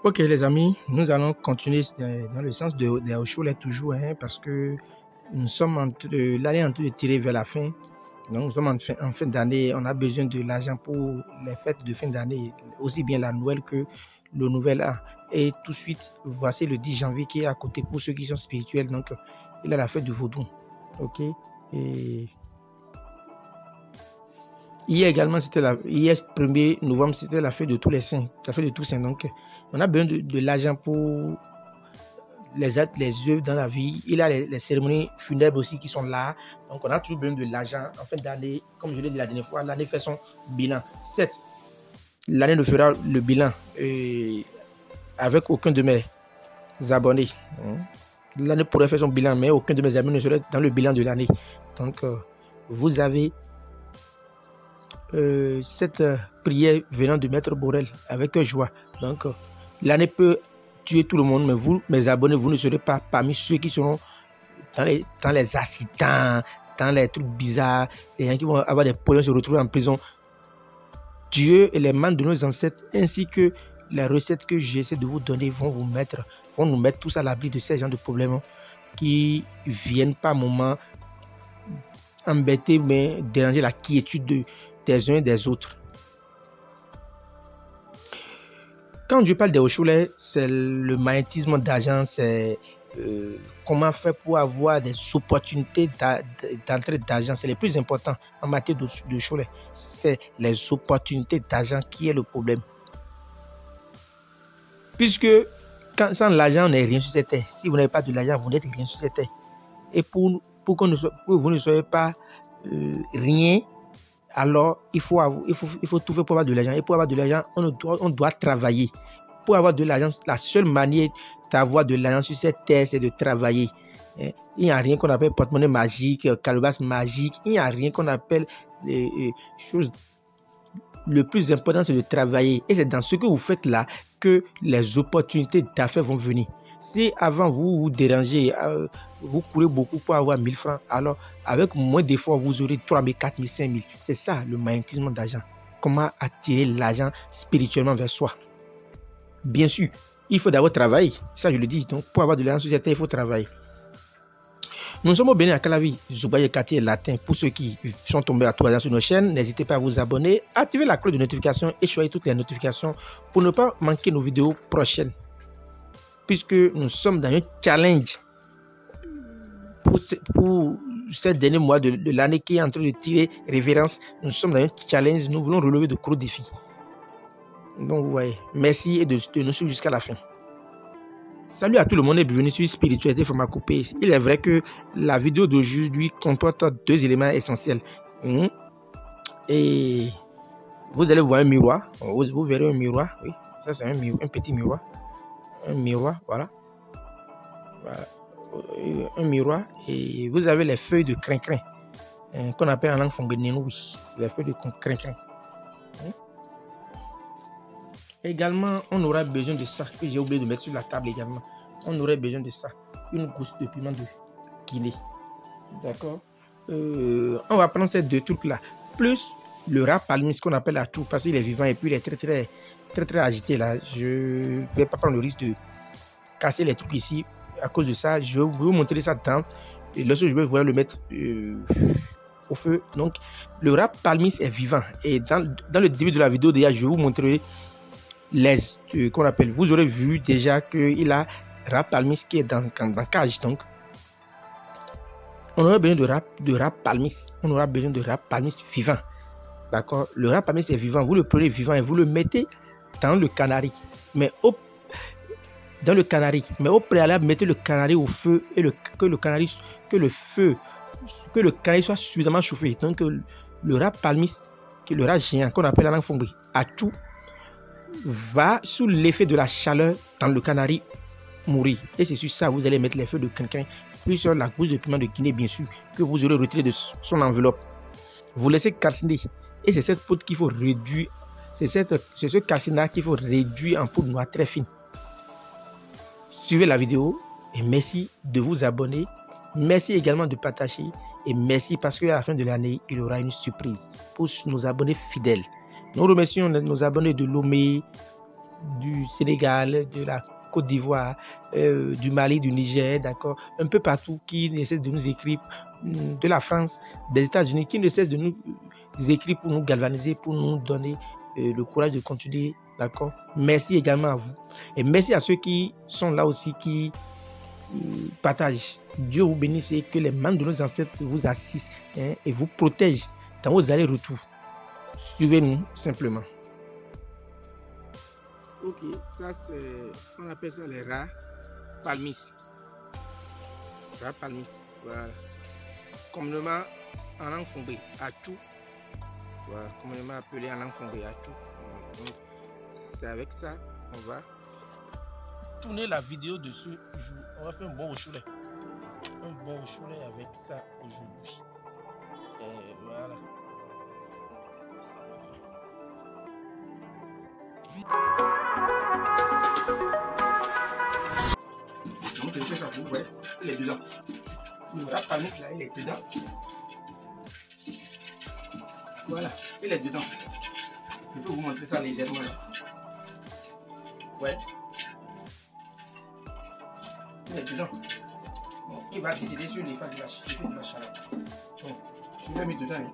Ok les amis, nous allons continuer dans le sens des Osholais toujours, parce que nous sommes l'année en train de tirer vers la fin. Donc nous sommes en fin d'année, on a besoin de l'argent pour les fêtes de fin d'année, aussi bien la Noël que le Nouvel An. Et tout de suite, voici le 10 janvier qui est à côté pour ceux qui sont spirituels. Donc il y a la fête du Vaudou. Ok. Et hier également, hier 1er novembre, c'était la fête de tous les saints, la fête de tous saints. Donc, on a besoin de l'argent pour les œuvres dans la vie. Il y a les cérémonies funèbres aussi qui sont là. Donc, on a toujours besoin de l'argent en fin d'année. Comme je l'ai dit la dernière fois, l'année fait son bilan. Certes, l'année ne fera le bilan avec aucun de mes abonnés. L'année pourrait faire son bilan, mais aucun de mes abonnés ne serait dans le bilan de l'année. Donc, vous avez cette prière venant de Maître Borel avec joie. Donc l'année peut tuer tout le monde, mais vous, mes abonnés, vous ne serez pas parmi ceux qui seront dans les accidents, dans les trucs bizarres, les gens qui vont avoir des problèmes, se retrouver en prison. Dieu et les mains de nos ancêtres ainsi que les recettes que j'essaie de vous donner vont nous mettre tous à l'abri de ces gens de problèmes qui viennent par moments embêter, mais déranger la quiétude des uns et des autres. Quand je parle des Osholais, c'est le magnétisme d'argent, c'est comment faire pour avoir des opportunités d'entrée d'argent. C'est le plus important en matière de Osholais. C'est les opportunités d'argent qui est le problème. Puisque sans l'argent, on n'est rien sur cette terre. Si vous n'avez pas de l'argent, vous n'êtes rien sur cette terre. Et pour que vous ne soyez pas rien, alors il faut tout faire pour avoir de l'argent. Et pour avoir de l'argent, on doit travailler. Pour avoir de l'argent, la seule manière d'avoir de l'argent sur cette terre, c'est de travailler. Il n'y a rien qu'on appelle porte-monnaie magique, calebasse magique. Il n'y a rien qu'on appelle les choses. Le plus important, c'est de travailler. Et c'est dans ce que vous faites là que les opportunités d'affaires vont venir. Si avant vous dérangez, vous courez beaucoup pour avoir 1000 francs, alors avec moins d'efforts, vous aurez 3000, 4000, 5000. C'est ça le magnétisme d'argent. Comment attirer l'argent spirituellement vers soi. Bien sûr, il faut d'abord travailler. Ça, je le dis. Donc, pour avoir de l'argent sur cette terre, il faut travailler. Nous sommes au Bénin à Calavi, Zoubaye quartier latin. Pour ceux qui sont tombés à 3 ans sur nos chaînes, n'hésitez pas à vous abonner, activer la cloche de notification et choisir toutes les notifications pour ne pas manquer nos vidéos prochaines. Puisque nous sommes dans un challenge pour ces derniers mois de l'année qui est en train de tirer révérence. Nous sommes dans un challenge, nous voulons relever de gros défis. Donc vous voyez, merci et de nous suivre jusqu'à la fin. Salut à tout le monde et bienvenue sur Spiritualité Pharmacopée. Il est vrai que la vidéo d'aujourd'hui comporte 2 éléments essentiels. Et vous allez voir un miroir, vous verrez un miroir, oui, ça c'est un petit miroir. Un miroir, voilà. Un miroir, et vous avez les feuilles de crin-crin qu'on appelle en langue fonguénienne, oui, les feuilles de crin-crin. Également, on aura besoin de ça, que j'ai oublié de mettre sur la table également. On aurait besoin de ça, une gousse de piment de Guinée. D'accord. On va prendre ces 2 trucs-là, plus le rat palmis qu'on appelle la toux, parce qu'il est vivant et puis il est très agité là. Je ne vais pas prendre le risque de casser les trucs ici. À cause de ça, je vais vous montrer ça dedans. Et lorsque je vais vous le mettre au feu. Donc, le rat palmis est vivant. Et dans le début de la vidéo, déjà, je vais vous montrer les qu'on appelle. Vous aurez vu déjà qu'il a rat palmis qui est dans cage. Donc, on aura besoin de rat palmis. On aura besoin de rat palmis vivant. D'accord. Le rat palmis est vivant. Vous le prenez vivant et vous le mettez dans le canari. Mais au préalable, mettez le canari au feu et que le canari soit suffisamment chauffé. Donc le rat palmis, le rat géant qu'on appelle en langue fongue, Achou, va sous l'effet de la chaleur dans le canari mourir. Et c'est sur ça vous allez mettre les feux de crin-crin, puis sur la gousse de piment de Guinée, bien sûr, que vous aurez retiré de son enveloppe. Vous laissez calciner. Et c'est cette poudre qu'il faut réduire. C'est ce calcinat qu'il faut réduire en poudre noire très fine. Suivez la vidéo et merci de vous abonner. Merci également de partager et merci parce qu'à la fin de l'année, il y aura une surprise pour nos abonnés fidèles. Nous remercions nos abonnés de Lomé, du Sénégal, de la Côte d'Ivoire, du Mali, du Niger, d'accord, un peu partout, qui ne cessent de nous écrire, de la France, des États-Unis, qui ne cessent de nous écrire pour nous galvaniser, pour nous donner le courage de continuer, d'accord. Merci également à vous. Et merci à ceux qui sont là aussi, qui partagent. Dieu vous bénisse et que les mains de nos ancêtres vous assistent, hein, et vous protègent dans vos allers-retours. Suivez-nous simplement. Ok, ça c'est, on appelle ça les rats palmis. Rats palmis, voilà. Communément en langue fongée, achou. Voilà, communément appelé en langue fongée, achou. Donc, c'est avec ça on va tourner la vidéo de ce jour. On va faire un bon au choulet. Un bon au choulet avec ça aujourd'hui. Et voilà. Donc je fais ça, vous voyez, il est dedans. Le rat palmis là, il est dedans. Voilà, il est dedans. Je peux vous montrer ça légèrement là. Ouais. Il est dedans. Bon, il va décider sur les phases de la chaleur. Bon, je l'ai mis dedans. Hein.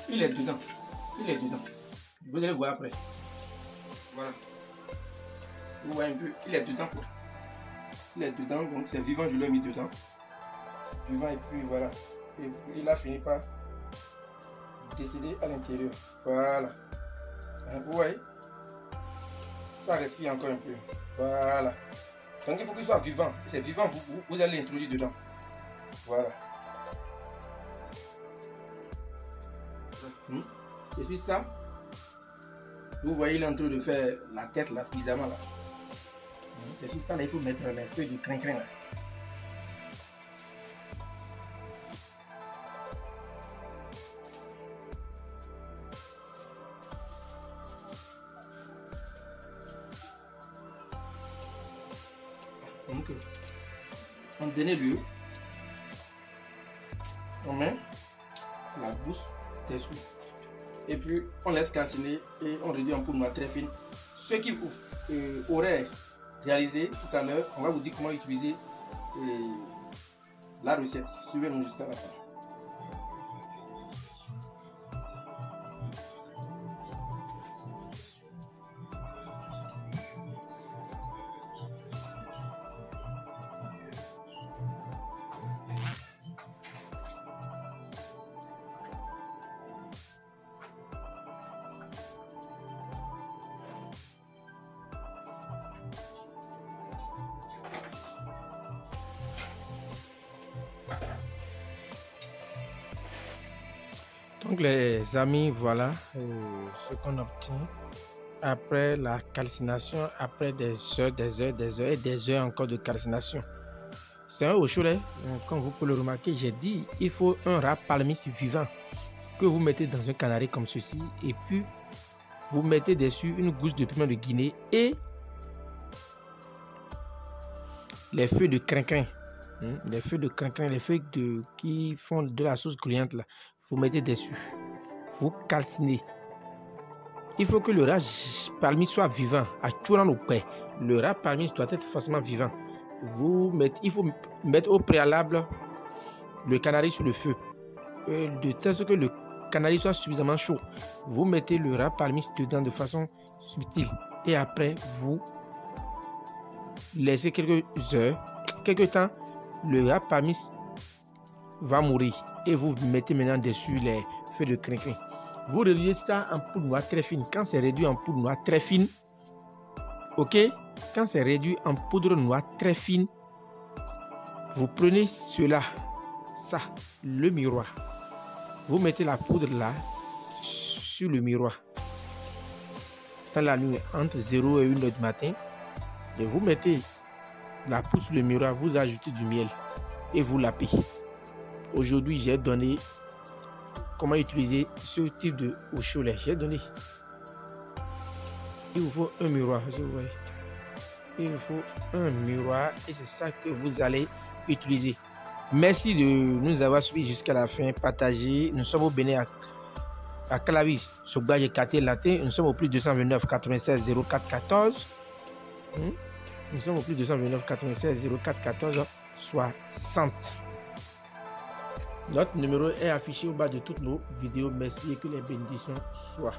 Il est dedans. Il est dedans. Vous allez voir après. Voilà. Vous voyez un peu, il est dedans quoi. Il est dedans, donc c'est vivant, je l'ai mis dedans. Vivant et puis voilà. Et puis, il a fini par décéder à l'intérieur. Voilà. Vous voyez, ça respire encore un peu. Voilà. Donc il faut qu'il soit vivant. C'est vivant, vous allez l'introduire dedans. Voilà. Et puis ça, vous voyez, il est en train de faire la tête là, bizarrement là. Et puis ça, là, il faut mettre les feuilles de crin-crin là. Donc, en dernier lieu, on met la gousse des sous. Et puis on laisse calciner et on réduit en poudre noire très fine. Ceux qui auraient réalisé tout à l'heure, on va vous dire comment utiliser la recette. Suivez-nous jusqu'à la fin. Donc les amis, voilà ce qu'on obtient après la calcination, après des heures encore de calcination. C'est un au choulet, comme vous pouvez le remarquer, j'ai dit, il faut un rat palmis vivant que vous mettez dans un canari comme ceci et puis vous mettez dessus une gousse de piment de Guinée et les feuilles de crin-crin, les feuilles de crin-crin, les feuilles qui font de la sauce gluante là. Vous mettez dessus, vous calcinez. Il faut que le rat palmis soit vivant. À Chouran au paix, le rat palmis doit être forcément vivant. Il faut mettre au préalable le canari sur le feu, de telle sorte que le canari soit suffisamment chaud. Vous mettez le rat palmis dedans de façon subtile et après vous laissez quelques heures, quelques temps, le rat palmis va mourir et vous mettez maintenant dessus les feuilles de crin-crin. Vous réduisez ça en poudre noire très fine. Quand c'est réduit en poudre noire très fine, ok, quand c'est réduit en poudre noire très fine, vous prenez cela, ça, le miroir. Vous mettez la poudre là sur le miroir dans la nuit entre 0 et 1 heure du matin et vous mettez la poudre sur le miroir, vous ajoutez du miel et vous lapez. Aujourd'hui, j'ai donné comment utiliser ce type de au choulet. J'ai donné. Il vous faut un miroir, vous voyez. Il vous faut un miroir et c'est ça que vous allez utiliser. Merci de nous avoir suivis jusqu'à la fin. Partagez. Nous sommes au Bénin à Calavis, Sogbage et Quartier Latin. Nous sommes au plus 229 96 04 14. Nous sommes au plus 229 96 04 14 60. Notre numéro est affiché au bas de toutes nos vidéos. Merci et que les bénédictions soient.